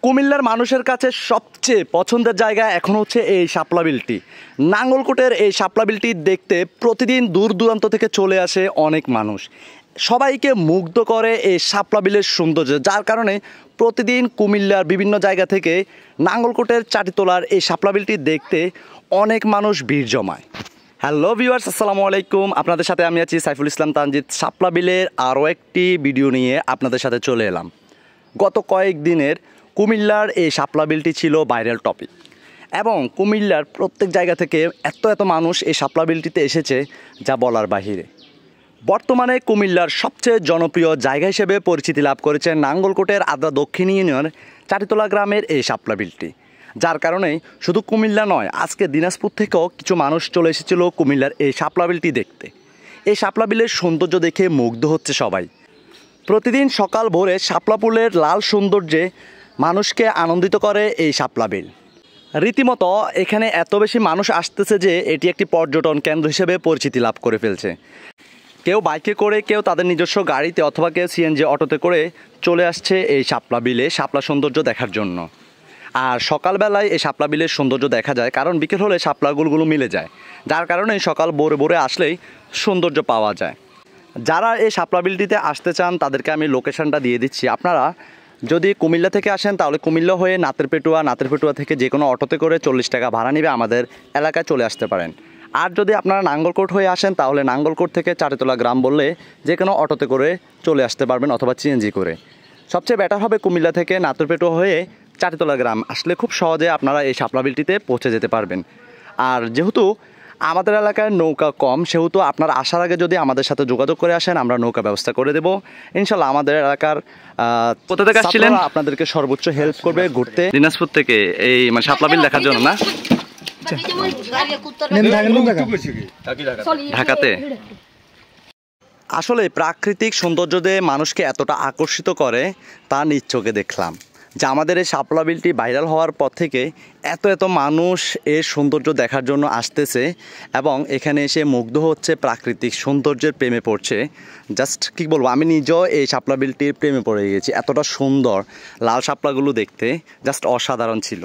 কুমিল্লার মানুষের কাছে সবচেয়ে পছন্দের জায়গা এখন হচ্ছে এই শাপলা বিলটি। নাঙ্গলকোটের এই শাপলা বিলটি দেখতে প্রতিদিন দূর দূরান্ত থেকে চলে আসে অনেক মানুষ। সবাইকে মুগ্ধ করে এই শাপলা বিলের সৌন্দর্য, যার কারণে প্রতিদিন কুমিল্লার বিভিন্ন জায়গা থেকে নাঙ্গলকোটের চাটিতলার এই শাপলা বিলটি দেখতে অনেক মানুষ ভিড় জমায়। হ্যালো ভিউয়ার্স, আসসালামু আলাইকুম। আপনাদের সাথে আমি আছি সাইফুল ইসলাম তানজিদ। শাপলা বিলের আরও একটি ভিডিও নিয়ে আপনাদের সাথে চলে এলাম। গত কয়েকদিনের কুমিল্লার এই শাপলা বিলটি ছিল ভাইরাল টপিক, এবং কুমিল্লার প্রত্যেক জায়গা থেকে এত মানুষ এই শাপলা বিলটিতে এসেছে যা বলার বাহিরে। বর্তমানে কুমিল্লার সবচেয়ে জনপ্রিয় জায়গা হিসেবে পরিচিতি লাভ করেছে নাঙ্গলকোটের আদ্রা দক্ষিণ ইউনিয়নের চাটিতলা গ্রামের এই শাপলা বিলটি, যার কারণে শুধু কুমিল্লা নয়, আজকে দিনাজপুর থেকেও কিছু মানুষ চলে এসেছিল কুমিল্লার এই শাপলা বিলটি দেখতে। এই শাপলা বিলের সৌন্দর্য দেখে মুগ্ধ হচ্ছে সবাই। প্রতিদিন সকাল ভোরে শাপলা ফুলের লাল সৌন্দর্যে মানুষকে আনন্দিত করে এই শাপলা বিল। রীতিমতো এখানে এত বেশি মানুষ আসতেছে যে এটি একটি পর্যটন কেন্দ্র হিসেবে পরিচিতি লাভ করে ফেলছে। কেউ বাইকে করে, কেউ তাদের নিজস্ব গাড়িতে অথবা কেউ সিএনজি অটোতে করে চলে আসছে এই শাপলা বিলে শাপলা সৌন্দর্য দেখার জন্য। আর সকালবেলায় এই শাপলা বিলের সৌন্দর্য দেখা যায়, কারণ বিকেল হলে শাপলাগুলো মিলে যায়, যার কারণে সকাল ভোরে আসলেই সৌন্দর্য পাওয়া যায়। যারা এই শাপলা বিলটিতে আসতে চান তাদেরকে আমি লোকেশনটা দিয়ে দিচ্ছি। আপনারা যদি কুমিল্লা থেকে আসেন তাহলে কুমিল্লা হয়ে নাতেরপেটুয়া থেকে যে কোনো অটোতে করে 40 টাকা ভাড়া নিবে আমাদের এলাকায় চলে আসতে পারেন। আর যদি আপনারা নাঙ্গলকোট হয়ে আসেন তাহলে নাঙ্গলকোট থেকে চাটিতলা গ্রাম বললে যে কোনো অটোতে করে চলে আসতে পারবেন, অথবা সিএনজি করে। সবচেয়ে বেটার হবে কুমিল্লা থেকে নাতেরপেটুয়া হয়ে চাটিতলা গ্রাম আসলে খুব সহজে আপনারা এই শাপলা বিলটিতে পৌঁছে যেতে পারবেন। আর যেহেতু আমাদের এলাকায় নৌকা কম, সেহেতু আপনারা আসার আগে যদি আমাদের সাথে যোগাযোগ করে আসেন আমরা নৌকা ব্যবস্থা করে দেবো ইনশাল্লাহ। আমাদের এলাকার কোথা থেকে আসছিলেন আপনাদেরকে সর্বোচ্চ হেল্প করবে ঘুরতে। দিনাজপুর থেকে এই মানে শাপলা বিল দেখার জন্য না? ঢাকাতে আসলে প্রাকৃতিক সৌন্দর্য দিয়ে মানুষকে এতটা আকর্ষিত করে তা নিজ চোখে দেখলাম, যে আমাদের এই শাপলা বিলটি ভাইরাল হওয়ার পর থেকে এত মানুষ এর সৌন্দর্য দেখার জন্য আসতেছে এবং এখানে এসে মুগ্ধ হচ্ছে, প্রাকৃতিক সৌন্দর্যের প্রেমে পড়ছে। জাস্ট কী বলবো, আমি নিজেও এই শাপলা বিলটির প্রেমে পড়ে গেছি। এতটা সুন্দর লাল শাপলাগুলো দেখতে জাস্ট অসাধারণ ছিল।